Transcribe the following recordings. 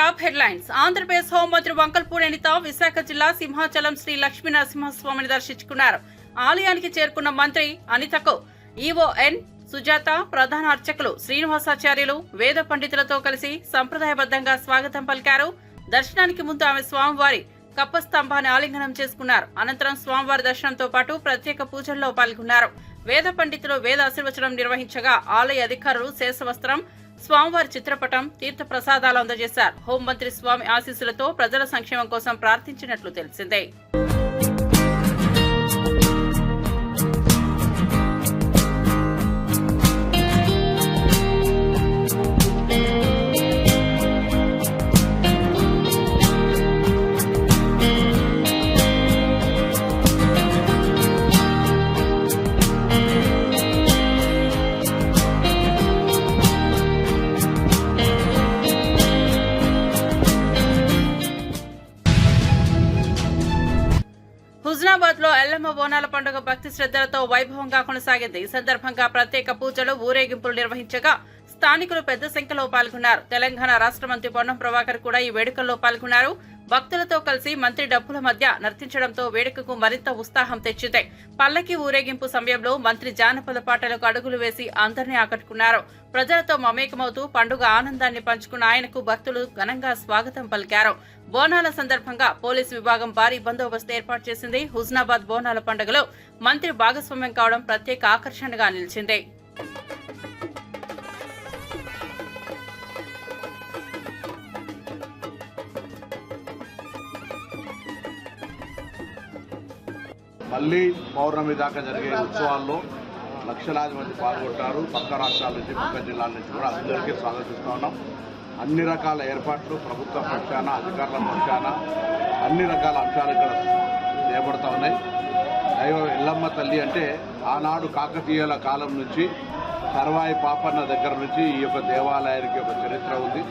Top headlines. Andhra Pradesh హోంమంత్రి వంకల్పూడి అనిత విశాఖ జిల్లా సింహాచలం శ్రీ లక్ష్మీ నరసింహస్వామిని దర్శించుకున్నారు. ఆలయానికి చేరుకున్న మంత్రి అనితకు ఈవోఎన్ సుజాత, ప్రధాన అర్చకులు శ్రీనివాసాచార్యులు, వేద పండితులతో కలిసి సంప్రదాయబద్ధంగా స్వాగతం పలికారు. దర్శనానికి ముందు ఆమె స్వామివారి కప్పస్తంభాన్ని ఆలింగనం చేసుకున్నారు. అనంతరం స్వామివారి దర్శనంతో పాటు ప్రత్యేక పూజల్లో పాల్గొన్నారు. వేద పండితులు వేద ఆశీర్వచనం నిర్వహించగా ఆలయ అధికారులు శేషవస్త్రం, స్వామివారి చిత్రపటం, తీర్థ ప్రసాదాలు అందజేశారు. హోంమంత్రి స్వామి ఆశీస్సులతో ప్రజల సంక్షేమం కోసం ప్రార్థించినట్లు తెలిసిందే. హుజనాబాద్ లో ఎల్లమ్మ బోనాల పండుగ భక్తి శ్రద్ధలతో వైభవంగా కొనసాగింది. ఈ సందర్భంగా ప్రత్యేక పూజలు, ఊరేగింపులు నిర్వహించగా స్థానికులు పెద్ద సంఖ్యలో పాల్గొన్నారు. తెలంగాణ రాష్ట్ర మంత్రి పొన్నం ప్రభాకర్ కూడా ఈ వేడుకల్లో పాల్గొన్నారు. భక్తులతో కలిసి మంత్రి డప్పుల మధ్య నర్తించడంతో వేడుకకు మరింత ఉత్సాహం తెచ్చింది. పల్లకి ఊరేగింపు సమయంలో మంత్రి జానపద పాటలకు అడుగులు వేసి అందరినీ ఆకట్టుకున్నారు. ప్రజలతో మమేకమవుతూ పండుగ ఆనందాన్ని పంచుకున్న ఆయనకు భక్తులు ఘనంగా స్వాగతం పలికారు. బోనాల సందర్భంగా పోలీసు విభాగం భారీ బందోబస్తు ఏర్పాటు చేసింది. హుజనాబాద్ బోనాల పండుగలో మంత్రి భాగస్వామ్యం కావడం ప్రత్యేక ఆకర్షణగా నిలిచింది. మళ్ళీ పౌర్ణమి దాకా జరిగే ఉత్సవాల్లో లక్షలాది మంది పాల్గొంటారు. పక్క రాష్ట్రాల నుంచి, పక్క జిల్లాల నుంచి కూడా అందరికీ స్వాగతిస్తూ ఉన్నాం. అన్ని రకాల ఏర్పాట్లు ప్రభుత్వ పక్షాన, అధికారుల పక్షాన అన్ని రకాల అంశాలు ఇక్కడ చేపడుతూ ఉన్నాయి. దైవం ఎల్లమ్మ తల్లి అంటే ఆనాడు కాకతీయుల కాలం నుంచి సర్వాయి పాపన్న దగ్గర నుంచి ఈ యొక్క దేవాలయానికి ఒక చరిత్ర ఉంది.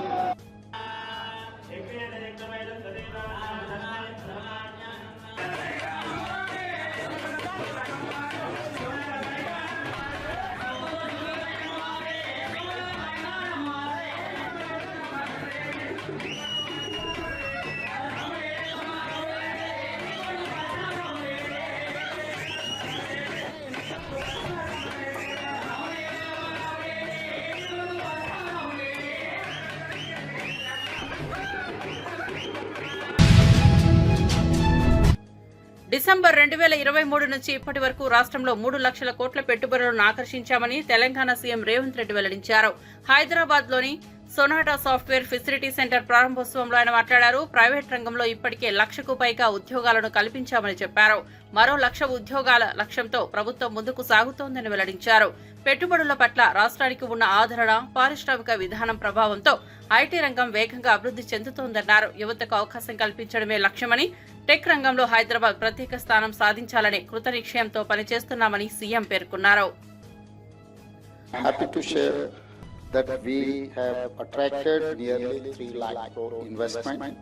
డిసెంబర్ 2023 నుంచి ఇప్పటి వరకు రాష్ట్రంలో 3 లక్షల కోట్ల పెట్టుబడులను ఆకర్షించామని తెలంగాణ సీఎం రేవంత్ రెడ్డి వెల్లడించారు. హైదరాబాద్ లోని సొనాటా సాఫ్ట్వేర్ ఫెసిలిటీ సెంటర్ ప్రారంభోత్సవంలో ఆయన మాట్లాడారు. ప్రైవేట్ రంగంలో ఇప్పటికే 1,00,000కు పైగా ఉద్యోగాలను కల్పించామని చెప్పారు. మరో 1,00,000 ఉద్యోగాల లక్ష్యంతో ప్రభుత్వం ముందుకు సాగుతోందని వెల్లడించారు. పెట్టుబడుల పట్ల రాష్ట్రానికి ఉన్న ఆదరణ, పారిశ్రామిక విధానం ప్రభావంతో ఐటీ రంగం వేగంగా అభివృద్ధి చెందుతోందన్నారు. యువతకు అవకాశం కల్పించడమే లక్ష్యమని, టెక్ రంగంలో హైదరాబాద్ ప్రత్యేక స్థానం సాధించాలని కృతనిశ్చయంతో పనిచేస్తున్నామని సీఎం పేర్కొన్నారు. That we have attracted nearly 3 lakh crore investment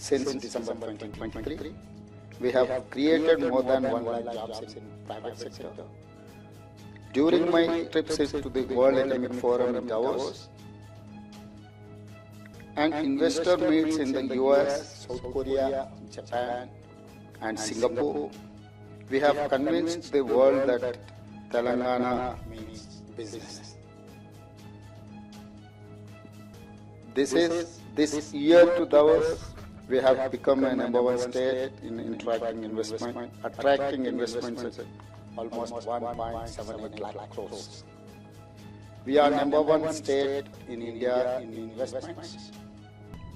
since December 2023. We have created more than 1 lakh jobs in private sector. During my trips to the World Economic Forum in Davos and investor meets in the US, South Korea, Japan and Singapore, we have convinced the world that Telangana means business. This year to Davos, we have become a #1 state in attracting investments at almost 1.78 lakh crores. We are #1 state in India in investments,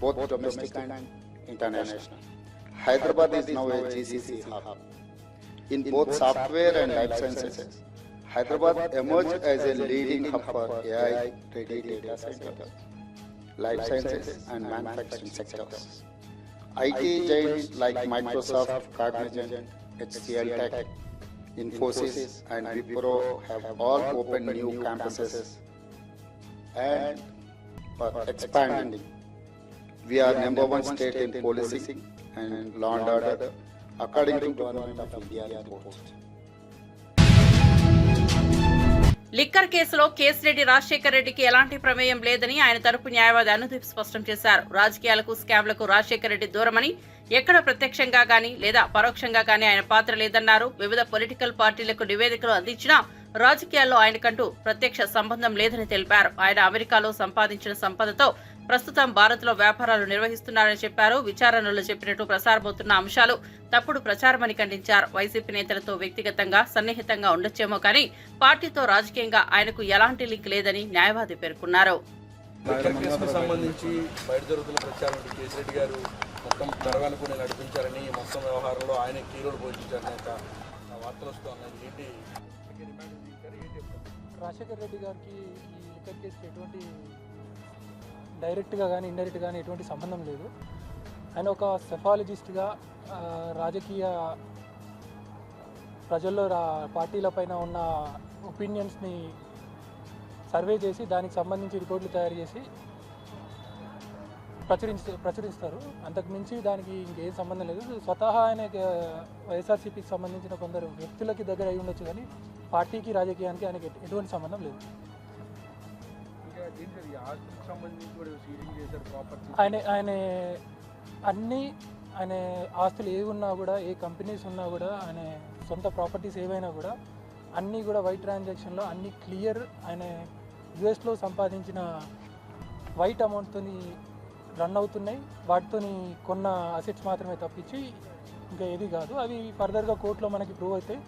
both domestic and international. Hyderabad is now a GCC hub in both software and life sciences. Hyderabad emerged as a leading hub for AI-ready data centers, life sciences and manufacturing sectors. IT giants like Microsoft, Cognizant, HCL Tech, Infosys and Wipro have all opened new campuses and are expanding. We are #1 state in policing and law and order according to Government of India report. Liquor కేసులో కేసిరెడ్డి రాజశేఖర్ రెడ్డికి ఎలాంటి ప్రమేయం లేదని ఆయన తరపు న్యాయవాది అనుదీప్ స్పష్టం చేశారు. రాజకీయాలకు స్కామ్లకు రాజశేఖర్ రెడ్డి దూరమని, ఎక్కడ ప్రత్యక్షంగా గానీ లేదా పరోక్షంగా గానీ ఆయన పాత్ర లేదన్నారు. వివిధ పొలిటికల్ పార్టీలకు నివేదికలు అందించినా రాజకీయాల్లో ఆయనకంటూ ప్రత్యక్ష సంబంధం లేదని తెలిపారు. ఆయన అమెరికాలో సంపాదించిన సంపదతో ప్రస్తుతం భారత్లో వ్యాపారాలు నిర్వహిస్తున్నారని చెప్పారు. విచారణలో చెప్పినట్టు ప్రసారమవుతున్న అంశాలు తప్పుడు ప్రచారమని ఖండించారు. వైసీపీ నేతలతో వ్యక్తిగతంగా సన్నిహితంగా ఉండొచ్చేమో కానీ పార్టీతో రాజకీయంగా ఆయనకు ఎలాంటి లింక్ లేదని న్యాయవాది పేర్కొన్నారు. సంబంధించి బయట జరుగుతున్న ప్రచారం కేసిరెడ్డి గారు మొత్తం తెరవనుకుని నడిపించారని, మొత్తం వ్యవహారంలో ఆయన కీ రోల్ పోషించారని వార్తలు వస్తున్నాయి. ఏంటి రాజశేఖర్ రెడ్డి గారికి ఈ లిక్కర్ కేసుకి ఎటువంటి డైరెక్ట్గా కానీ ఇండైరెక్ట్గా కానీ ఎటువంటి సంబంధం లేదు. ఆయన ఒక సెఫాలజిస్ట్గా రాజకీయ ప్రజల్లో పార్టీలపైన ఉన్న ఒపీనియన్స్ని సర్వే చేసి దానికి సంబంధించి రిపోర్ట్లు తయారు చేసి ప్రచురిస్తారు. అంతకు మించి దానికి ఇంకేం సంబంధం లేదు. స్వతహా ఆయన వైఎస్ఆర్సీపీకి సంబంధించిన కొందరు వ్యక్తులకి దగ్గర అయి ఉండొచ్చు కానీ పార్టీకి రాజకీయానికి ఆయనకి ఎటువంటి సంబంధం లేదు. ఆయన ఆస్తులు ఏవి ఉన్నా కూడా, ఏ కంపెనీస్ ఉన్నా కూడా, ఆయన సొంత ప్రాపర్టీస్ ఏవైనా కూడా అన్నీ కూడా వైట్ ట్రాన్సాక్షన్లో అన్నీ క్లియర్. ఆయన యుఎస్లో సంపాదించిన వైట్ అమౌంట్తో రన్ అవుతున్నాయి. వాటితో కొన్న అసెట్స్ మాత్రమే తప్పించి ఇంకా ఏది కాదు. అవి ఫర్దర్గా కోర్టులో మనకి ప్రూవ్ అవుతాయి.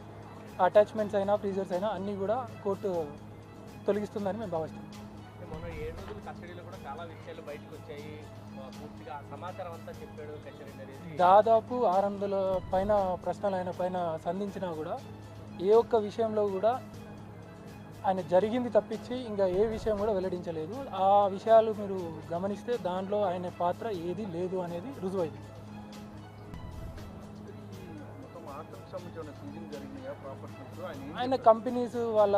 అటాచ్మెంట్స్ అయినా ఫ్రీజర్స్ అయినా అన్నీ కూడా కోర్టు తొలగిస్తుందని మేము భావిస్తున్నాం. మొన్న 7 రోజులు కస్టడీలో కూడా చాలా విషయాలు బయటకు వచ్చాయి. పూర్తిగా సమాచారం అంతా చెప్పాడు కస్టడీ. దాదాపు 600 పైన ప్రశ్నలు ఆయన పైన సంధించినా కూడా ఏ ఒక్క విషయంలో కూడా ఆయన జరిగింది తప్పించి ఇంకా ఏ విషయం కూడా వెల్లడించలేదు. ఆ విషయాలు మీరు గమనిస్తే దాంట్లో ఆయన పాత్ర ఏది లేదు అనేది రుజువైంది. ఆయన కంపెనీస్ వాళ్ళ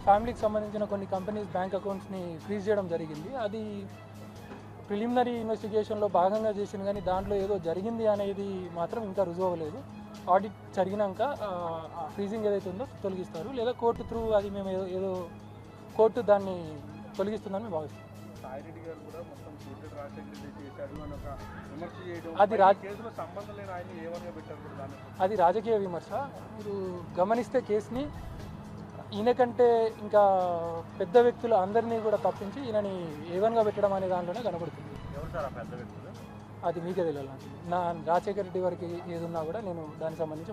ఫ్యామిలీకి సంబంధించిన కొన్ని కంపెనీస్ బ్యాంక్ అకౌంట్స్ని ఫ్రీజ్ చేయడం జరిగింది. అది ప్రిలిమినరీ ఇన్వెస్టిగేషన్లో భాగంగా చేసింది కానీ దాంట్లో ఏదో జరిగింది అనేది మాత్రం ఇంకా రుజువు అవ్వలేదు. ఆడిట్ జరిగినాక ఫ్రీజింగ్ ఏదైతే ఉందో తొలగిస్తారు, లేదా కోర్టు త్రూ అది మేము ఏదో కోర్టు దాన్ని తొలగిస్తుందని మేము భావిస్తాం. అది రాజకీయ విమర్శ. మీరు గమనిస్తే కేసుని ఈయన కంటే ఇంకా పెద్ద వ్యక్తులు అందరినీ కూడా తప్పించి ఈయనని ఏవన్గా పెట్టడం అనే దాంట్లోనే కనబడుతుంది. అది మీకే తెలియాలి. నా రాజశేఖర్ రెడ్డి వారికి ఏది ఉన్నా కూడా నేను దానికి సంబంధించి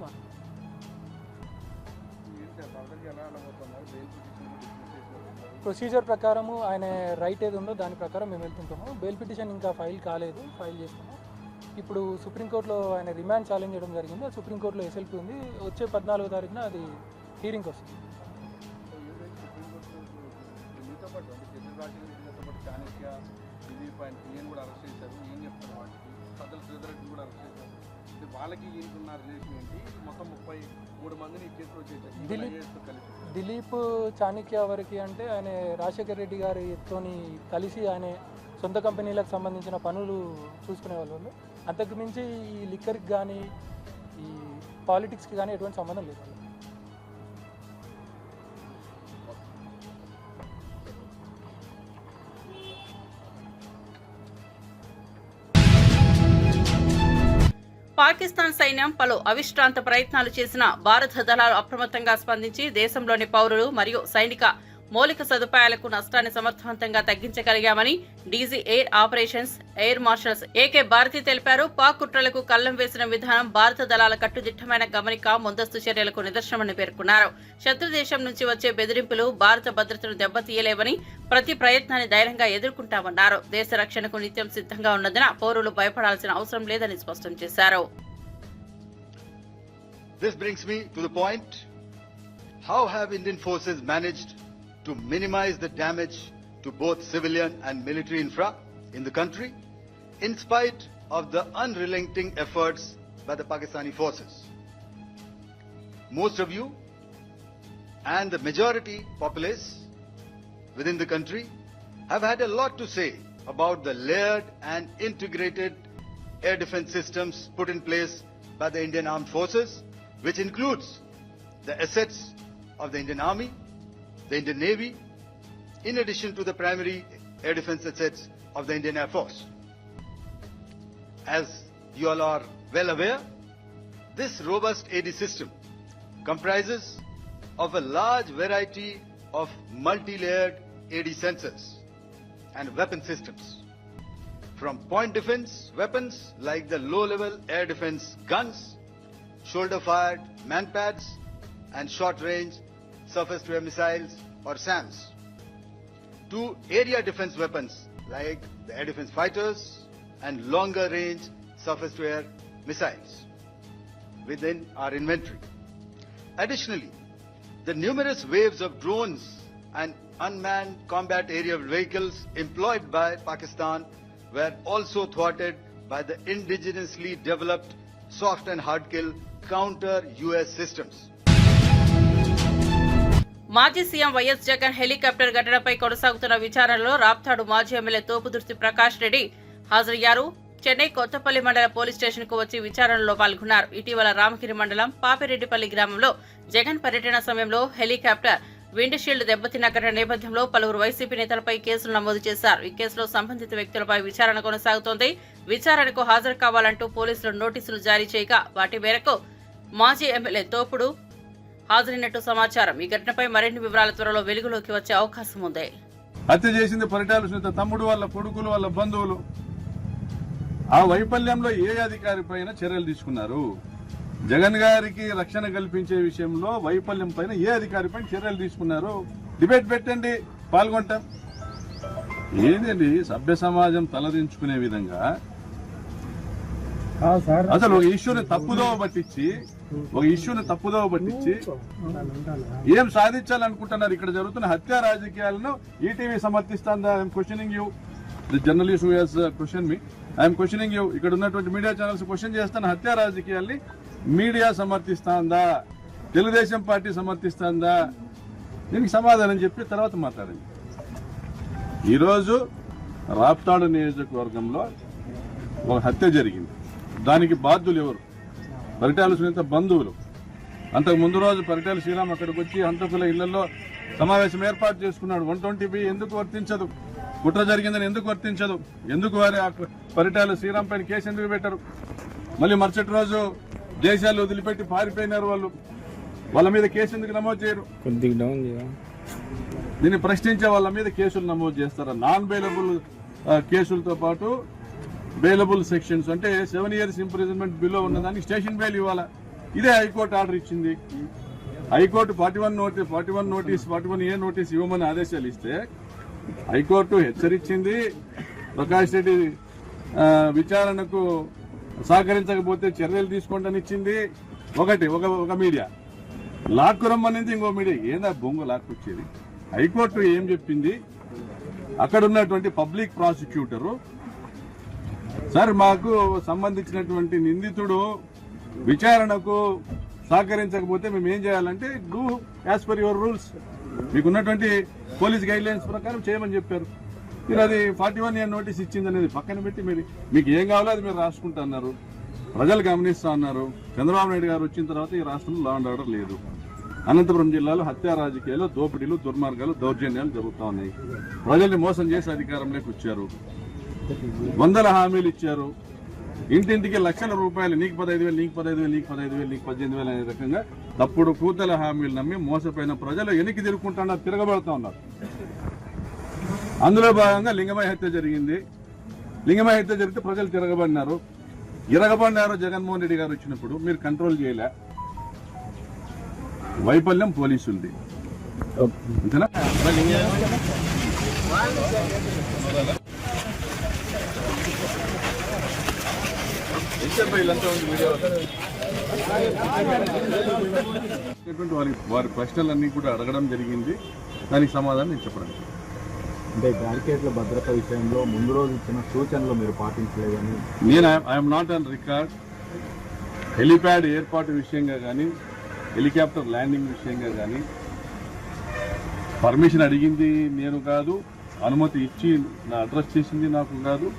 ప్రొసీజర్ ప్రకారము ఆయన రైట్ ఏది ఉందో దాని ప్రకారం మేము వెళ్తుంటాము. బెయిల్ పిటిషన్ ఇంకా ఫైల్ కాలేదు, ఫైల్ చేస్తాము. ఇప్పుడు సుప్రీంకోర్టులో ఆయన రిమాండ్ ఛాలెంజ్ చేయడం జరిగింది. సుప్రీంకోర్టులో ఎస్ఎల్పీ ఉంది. వచ్చే 14వ తారీఖున అది హీరింగ్కి వస్తుంది. దిలీప్ చాణక్య వరకు అంటే ఆయన రాజశేఖర్ రెడ్డి గారితో కలిసి ఆయన సొంత కంపెనీలకు సంబంధించిన పనులు చూసుకునే వాళ్ళు. అంతకు మించి ఈ లిక్కర్కి కానీ ఈ పాలిటిక్స్కి కానీ ఎటువంటి సంబంధం లేదు. పాకిస్తాన్ సైన్యం పలు అవిశ్రాంత ప్రయత్నాలు చేసిన భారత దళాలు అప్రమత్తంగా స్పందించి దేశంలోని పౌరులు మరియు సైనిక మౌలిక సదుపాయాలకు నష్టాన్ని సమర్థవంతంగా తగ్గించగలిగామని DG air operations air marshals AK Bharti తెలిపారు. పాక్ కుట్రలకు కళ్లం వేసిన విధానం భారత దళాల కట్టుదిట్టమైన గమనిక, ముందస్తు చర్యలకు నిదర్శనమని పేర్కొన్నారు. శత్రు దేశం నుంచి వచ్చే బెదిరింపులు భారత భద్రతను దెబ్బతీయలేవని, ప్రతి ప్రయత్నాన్ని ధైర్యంగా ఎదుర్కొంటామన్నారు. దేశ రక్షణకు నిత్యం సిద్ధంగా ఉన్నందున పౌరులు భయపడాల్సిన అవసరం లేదని స్పష్టం చేశారు. This brings me to the point, how have Indian forces managed to minimize the damage to both civilian and military infra in the country in spite of the unrelenting efforts by the Pakistani forces? Most of you and the majority populace within the country have had a lot to say about the layered and integrated air defense systems put in place by the Indian Armed Forces, which includes the assets of the Indian Army, the Indian Navy, in addition to the primary air defense assets of the Indian Air Force. As you all are well aware, this robust AD system comprises of a large variety of multi-layered AD sensors and weapon systems, from point defense weapons like the low-level air defense guns, shoulder-fired manpads, and short-range surface-to-air missiles or SAMs, to area defense weapons like the air defense fighters and longer-range surface-to-air missiles within our inventory. Additionally, the numerous waves of drones and unmanned combat aerial vehicles employed by Pakistan were also thwarted by the indigenously developed soft and hard kill counter-US systems. మాజీ CM YS Jagan helicopter ఘటనపై కొనసాగుతున్న విచారణలో రాప్తాడు మాజీ MLA Thopudurthi Prakash Reddy హాజరయ్యారు. చెన్నై కొత్తపల్లి మండల police station కు వచ్చి విచారణలో పాల్గొన్నారు. ఇటీవల రామగిరి మండలం పాపిరెడ్డిపల్లి గ్రామంలో జగన్ పర్యటన సమయంలో హెలికాప్టర్ విండ్ షీల్డ్ దెబ్బతిన్న ఘటన నేపథ్యంలో పలువురు వైసీపీ నేతలపై కేసులు నమోదు చేశారు. ఈ కేసులో సంబంధిత వ్యక్తులపై విచారణ కొనసాగుతోంది. విచారణకు హాజరు కావాలంటూ పోలీసులు నోటీసులు జారీ చేయగా వాటి మేరకు మాజీ ఎమ్మెల్యే తోపుడు హాజరైనట్టు సమాచారం. ఈ ఘటనపై మరిన్ని వివరాల త్వరలో వెలుగులోకి వచ్చే అవకాశం ఉంది. హత్య చేసింది పరిటాల సునీత తమ్ముడు వాళ్ళ కొడుకులు వాళ్ళ బంధువులు. ఆ వైఫల్యంలో ఏ అధికారి పైన చర్యలు తీసుకున్నారు? జగన్ గారికి రక్షణ కల్పించే విషయంలో వైఫల్యం పైన ఏ అధికారి పైన చర్యలు తీసుకున్నారు? డిబేట్ పెట్టండి, పాల్గొంటాం. ఏంటండి సభ్య సమాజం తలదించుకునే విధంగా అసలు ఒక ఇష్యూని తప్పుదోవ పట్టించి ఏం సాధించాలనుకుంటున్నారు? ఇక్కడ జరుగుతున్న హత్య రాజకీయాలను ఈటీవీ సమర్థిస్తుందా? I'm questioning you, the journalist who has question me, I'm questioning you. ఇక్కడ ఉన్నటువంటి మీడియా ఛానల్స్ క్వశ్చన్ చేస్తున్న హత్య రాజకీయాల్ని మీడియా సమర్థిస్తుందా? తెలుగుదేశం పార్టీ సమర్థిస్తుందా? దీనికి సమాధానం చెప్పి తర్వాత మాట్లాడండి. ఈరోజు రాప్తాడు నియోజకవర్గంలో ఒక హత్య జరిగింది. దానికి బాధ్యులు ఎవరు? పరిటాల సునీత బంధువులు. అంతకు ముందు రోజు పరిటాల శ్రీరామ్ అక్కడికి వచ్చి హంతకుల ఇళ్లలో సమావేశం ఏర్పాటు చేసుకున్నాడు. 120B ఎందుకు వర్తించదు? కుట్ర జరిగిందని ఎందుకు వర్తించదు? ఎందుకు వారి పరిటాల శ్రీరామ్ పైన కేసు ఎందుకు పెట్టరు? మళ్ళీ మరుసటి రోజు దేశాలు వదిలిపెట్టి పారిపోయినారు వాళ్ళు. వాళ్ళ మీద కేసు ఎందుకు నమోదు చేయరు? దీన్ని ప్రశ్నించే వాళ్ళ మీద కేసులు నమోదు చేస్తారా? నాన్ బెయిలబుల్ కేసులతో పాటు బెయిలబుల్ సెక్షన్స్ అంటే 7 years ఇంప్రిజన్మెంట్ బిలో ఉన్నదానికి స్టేషన్ బెయిల్ ఇవ్వాలా? ఇదే హైకోర్టు ఆర్డర్ ఇచ్చింది. హైకోర్టు 41A నోటీస్ ఇవ్వమని ఆదేశాలు ఇస్తే హైకోర్టు హెచ్చరించింది. ప్రకాష్ రెడ్డి విచారణకు సహకరించకపోతే చర్యలు తీసుకోండి అని ఇచ్చింది. ఒక మీడియా లాక్కురమ్మనింది, ఇంకో మీడియా ఏందా బొంగు లాక్కొచ్చేది? హైకోర్టు ఏం చెప్పింది? అక్కడ ఉన్నటువంటి పబ్లిక్ ప్రాసిక్యూటరు, సార్ మాకు సంబంధించినటువంటి నిందితుడు విచారణకు సహకరించకపోతే మేము ఏం చేయాలంటే do as per your rules, మీకున్నటువంటి పోలీస్ గైడ్ లైన్స్ ప్రకారం చేయమని చెప్పారు. మీరు అది 41A నోటీస్ ఇచ్చింది అనేది పక్కన పెట్టి మీకు ఏం కావాలో అది మీరు రాసుకుంటా అన్నారు. ప్రజలు గమనిస్తా అన్నారు. చంద్రబాబు నాయుడు గారు వచ్చిన తర్వాత ఈ రాష్ట్రంలో లా అండ్ ఆర్డర్ లేదు. అనంతపురం జిల్లాలో హత్యా రాజకీయాలు, దోపిడీలు, దుర్మార్గాలు, దౌర్జన్యాలు జరుగుతూ ఉన్నాయి. ప్రజల్ని మోసం చేసి అధికారంలోకి వచ్చారు. వందల హామీలు ఇచ్చారు. ఇంటింటికి లక్షల రూపాయలు, నీకు 15,000, నీకు 15,000, నీకు 15,000, నీకు 18,000 అనే రకంగా తప్పుడు కూతల హామీలు నమ్మి మోసపోయిన ప్రజలు వెనక్కి తిరుగుకుంటున్నారు, తిరగబడుతూ ఉన్నారు. అందులో భాగంగా లింగమయ్య హత్య జరిగింది. లింగమయ్య హత్య జరిగితే ప్రజలు తిరగబడినారు. జగన్మోహన్ రెడ్డి గారు వచ్చినప్పుడు మీరు కంట్రోల్ చేయలే. వైఫల్యం పోలీసులది. అంతేనా? వారి ప్రశ్నలన్నీ కూడా అడగడం జరిగింది. దానికి సమాధానం నేను చెప్పడం. అంటే బ్యారికేడ్ల భద్రత విషయంలో ముందు రోజు ఇచ్చిన సూచనలు మీరు పాటించలేదని నేను I'm not on record. Helipad ఏర్పాటు విషయంగా కానీ, హెలికాప్టర్ ల్యాండింగ్ విషయంగా కానీ పర్మిషన్ అడిగింది నేను కాదు, అనుమతి ఇచ్చి నా అడ్రస్ చేసింది నాకు కాదు,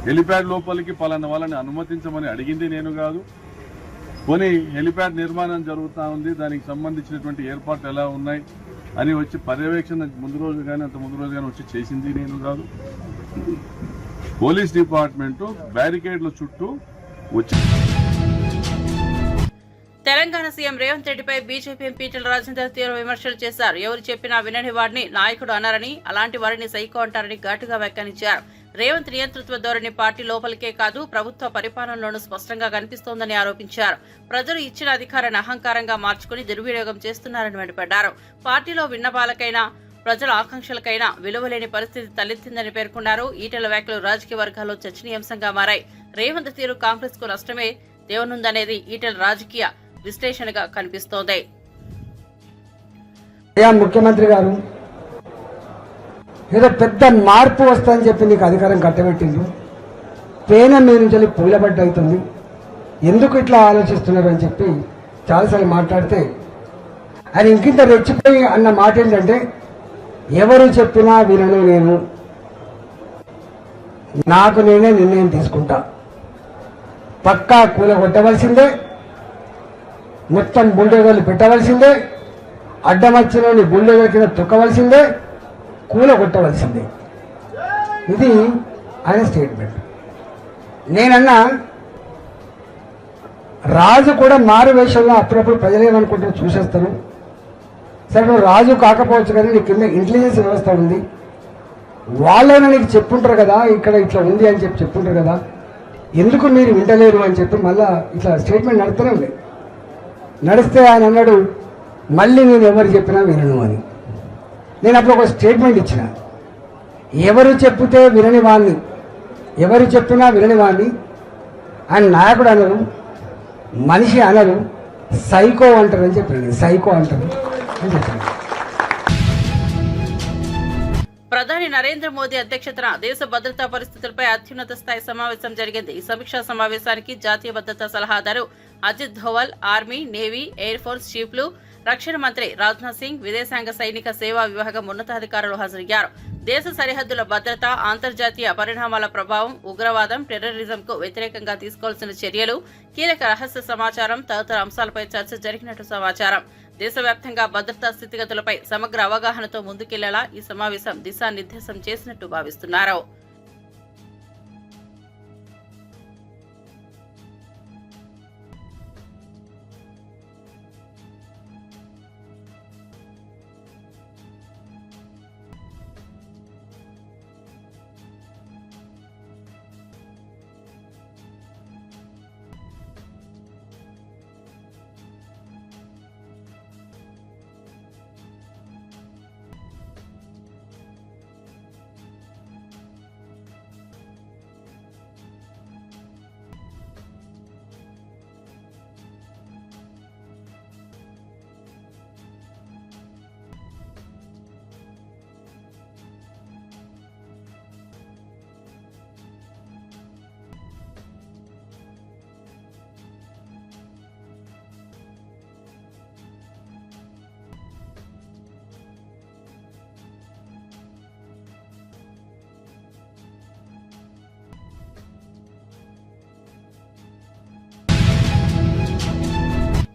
హెలిప్యాడ్ లోపలికి పలానా వాళ్ళని అనుమతించమని అడిగింది నేను కాదు. పోనీ హెలిప్యాడ్ నిర్మాణం జరుగుతూ ఉంది, దానికి సంబంధించినటువంటి ఏర్పాట్లు ఎలా ఉన్నాయి, అని వచ్చి పర్యవేక్షణ ముందు రోజు కానీ అంత ముందు రోజు కానీ వచ్చి చేసింది నేను కాదు. పోలీస్ డిపార్ట్మెంటు బ్యారికేడ్ల చుట్టూ వచ్చి. తెలంగాణ సీఎం రేవంత్ రెడ్డిపై బీజేపీ ఎంపీ ఈటెల రాజేందర్ తీవ్ర విమర్శలు చేశారు. ఎవరు చెప్పినా వినని వాడిని నాయకుడు అన్నారని, అలాంటి వారిని సైకో అంటారని ఘాటుగా వ్యాఖ్యానించారు. రేవంత్ నియంతృత్వ ధోరణి పార్టీ లోపలికే కాదు ప్రభుత్వ పరిపాలనలోనూ స్పష్టంగా కనిపిస్తోందని ఆరోపించారు. ప్రజలు ఇచ్చిన అధికారాన్ని అహంకారంగా మార్చుకుని దుర్వినియోగం చేస్తున్నారని మండిపడ్డారు. పార్టీలో విన్నపాలకైనా ప్రజల ఆకాంక్షలకైనా విలువలేని పరిస్థితి తలెత్తిందని పేర్కొన్నారు. ఈటెల వ్యాఖ్యలు రాజకీయ వర్గాల్లో చర్చనీయాంశంగా మారాయి. రేవంత్ తీరు కాంగ్రెస్ కు నష్టమే దేవనుందనేది ఈటెల రాజకీయ విశ్లేషణగా కనిపిస్తోంది. ముఖ్యమంత్రి గారు ఏదో పెద్ద మార్పు వస్తుందని చెప్పి నీకు అధికారం కట్టబెట్టింది, పేన మీద నుంచి పూలబడ్డ అవుతుంది, ఎందుకు ఇట్లా ఆలోచిస్తున్నారు అని చెప్పి చాలాసార్లు మాట్లాడితే ఆయన ఇంకింత రెచ్చిపోయి అన్న మాట ఏంటంటే, ఎవరు చెప్పినా వినను, నేను నాకు నేనే నిర్ణయం తీసుకుంటా, పక్కా కూలగొట్టవలసిందే, మొత్తం బుల్డోజర్లు పెట్టవలసిందే, అడ్డమచ్చినోని బుల్డోజర్ కింద తొక్కవలసిందే, కూలగొట్టవలసిందే. ఇది ఆయన స్టేట్మెంట్. నేనన్నా రాజు కూడా మారు వేషంలో అప్పుడప్పుడు ప్రజలేమనుకుంటారో చూసేస్తాను. సరే నువ్వు రాజు కాకపోవచ్చు కానీ నీ కింద ఇంటెలిజెన్స్ వ్యవస్థ ఉంది, వాళ్ళైనా నీకు చెప్పుంటారు కదా ఇక్కడ ఇట్లా ఉంది అని చెప్పి చెప్పుంటారు కదా, ఎందుకు మీరు వింటలేరు అని చెప్పి మళ్ళా ఇట్లా స్టేట్మెంట్ నడుస్తూనే ఉంది. నడిస్తే ఆయన అన్నాడు మళ్ళీ నేను ఎవరు చెప్పినా వినను అని. నేను అప్పుడు ఒక స్టేట్మెంట్ ఇచ్చిన, ఎవరు చెప్తే వినని వాడిని, ఎవరు చెప్పినా వినని వాడిని ఆయన నాయకుడు అనరు, మనిషి అనరు, సైకో అంటారు అని చెప్పాను. సైకో అంటారు అని చెప్పాను. ప్రధాని నరేంద్ర మోదీ అధ్యక్షతన దేశ భద్రతా పరిస్థితులపై అత్యున్నత స్థాయి సమావేశం జరిగింది. ఈ సమీక్షా సమావేశానికి జాతీయ భద్రతా సలహాదారు Ajit Doval, army, navy, air force చీఫ్లు, రక్షణ మంత్రి రాజ్నాథ్ సింగ్, విదేశాంగ సైనిక సేవా విభాగం ఉన్నతాధికారులు హాజరయ్యారు. దేశ సరిహద్దుల భద్రత, అంతర్జాతీయ పరిణామాల ప్రభావం, ఉగ్రవాదం, టెర్రరిజంకు వ్యతిరేకంగా తీసుకోవాల్సిన చర్యలు, కీలక రహస్య సమాచారం తదితర అంశాలపై చర్చ జరిగినట్టు సమాచారం. దేశవ్యాప్తంగా భద్రతా స్థితిగతులపై సమగ్ర అవగాహనతో ముందుకెళ్లేలా ఈ సమావేశం దిశానిర్దేశం చేసినట్టు భావిస్తున్నారు.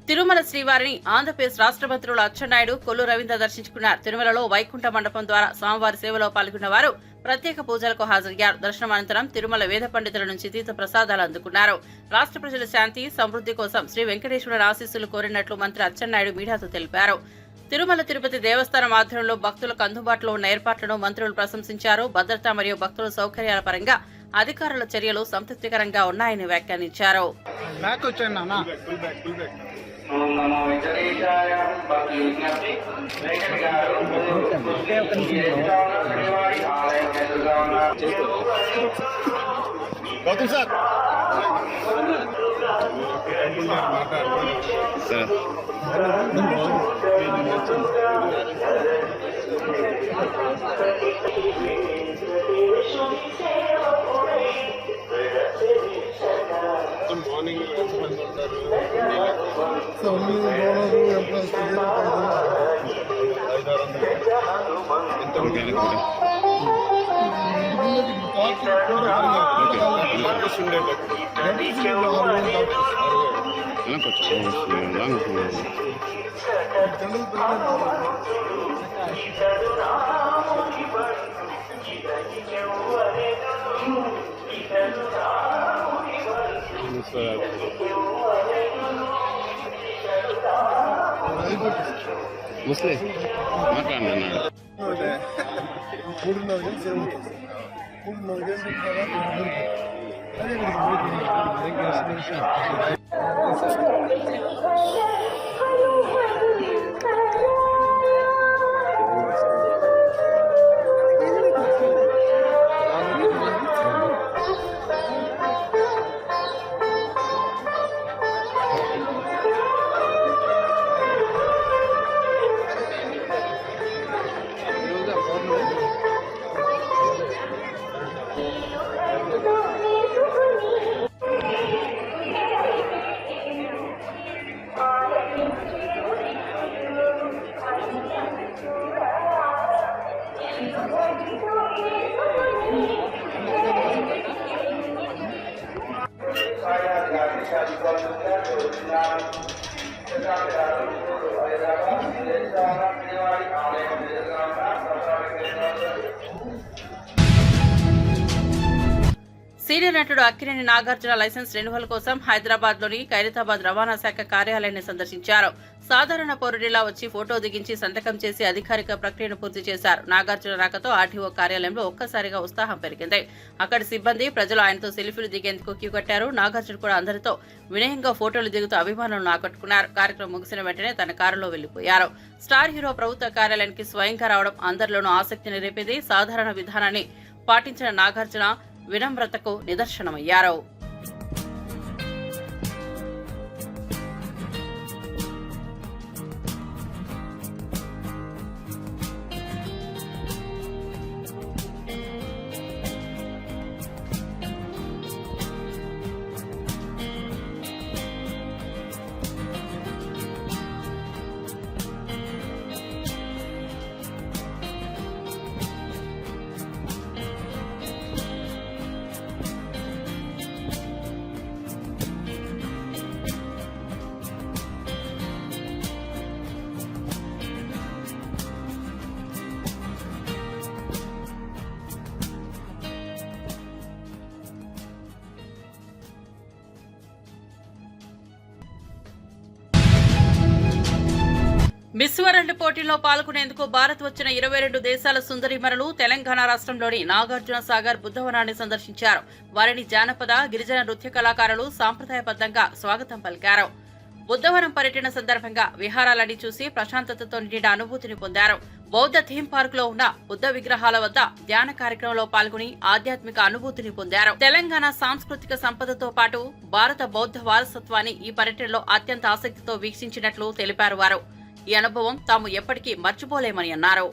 తిరుమల శ్రీవారిని ఆంధ్రప్రదేశ్ రాష్ట్ర మంత్రులు అచ్చెన్నాయుడు, కొల్లు రవీంద్ర దర్శించుకున్నారు. తిరుమలలో వైకుంఠ మండపం ద్వారా స్వామివారి సేవలో పాల్గొన్న వారు ప్రత్యేక పూజలకు హాజరయ్యారు. దర్శనం అనంతరం తిరుమల వేద పండితుల నుంచి తీర్థ ప్రసాదాలు అందుకున్నారు. రాష్ట్ర ప్రజల శాంతి, సమృద్ధి కోసం శ్రీ వెంకటేశ్వరుని ఆశీస్సులు కోరినట్లు మంత్రి అచ్చెన్నాయుడు మీడియాతో తెలిపారు. తిరుమల తిరుపతి దేవస్థానం ఆధ్వర్యంలో భక్తులకు అందుబాటులో ఉన్న ఏర్పాట్లను మంత్రులు ప్రశంసించారు. భద్రత మరియు భక్తుల సౌకర్యాల పరంగా అధికారుల చర్యలు సంతృప్తికరంగా ఉన్నాయని వ్యాఖ్యానించారు. Lang సీనియర్ నటుడు అక్కినేని నాగార్జున లైసెన్స్ రెన్యువల్ కోసం హైదరాబాద్ లోని ఖైరతాబాద్ రవాణా శాఖ కార్యాలయాన్ని సందర్శించారు. సాధారణ పౌరుడిలా వచ్చి ఫోటో దిగించి సంతకం చేసి అధికారిక ప్రక్రియను పూర్తి చేశారు. నాగార్జున రాకతో ఆర్టీఓ కార్యాలయంలో ఒక్కసారిగా ఉత్సాహం పెరిగింది. అక్కడి సిబ్బంది, ప్రజలు ఆయనతో సెల్ఫీలు దిగేందుకు క్యూ కట్టారు. నాగార్జున కూడా అందరితో వినయంగా ఫోటోలు దిగుతూ అభిమానులను ఆకట్టుకున్నారు. కార్యక్రమం ముగిసిన వెంటనే తన కారులో వెళ్లిపోయారు. స్టార్ హీరో ప్రభుత్వ కార్యాలయానికి స్వయంగా రావడం అందరిలోనూ ఆసక్తిని రేపింది. సాధారణ విధానాన్ని పాటించిన నాగార్జున వినమ్రతకు నిదర్శనమయ్యారు. మిస్ వరల్డ్ పోటీలో పాల్గొనేందుకు భారత్ వచ్చిన 22 దేశాల సుందరీమణులు తెలంగాణ రాష్ట్రంలోని నాగార్జున సాగర్ బుద్ధవనాన్ని సందర్శించారు. వారిని జానపద, గిరిజన నృత్య కళాకారులు సాంప్రదాయబద్ధంగా స్వాగతం పలికారు. బుద్ధవనం పర్యటన సందర్భంగా విహారాలన్నీ చూసి ప్రశాంతతతో నిండిన అనుభూతిని పొందారు. బౌద్ధ థీమ్ పార్క్ లో ఉన్న బుద్ధ విగ్రహాల వద్ద ధ్యాన కార్యక్రమంలో పాల్గొని ఆధ్యాత్మిక అనుభూతిని పొందారు. తెలంగాణ సాంస్కృతిక సంపదతో పాటు భారత బౌద్ధ వారసత్వాన్ని ఈ పర్యటనలో అత్యంత ఆసక్తితో వీక్షించినట్లు తెలిపారు వారు. ఈ అనుభవం తాము ఎప్పటికీ మర్చిపోలేమని అన్నారు.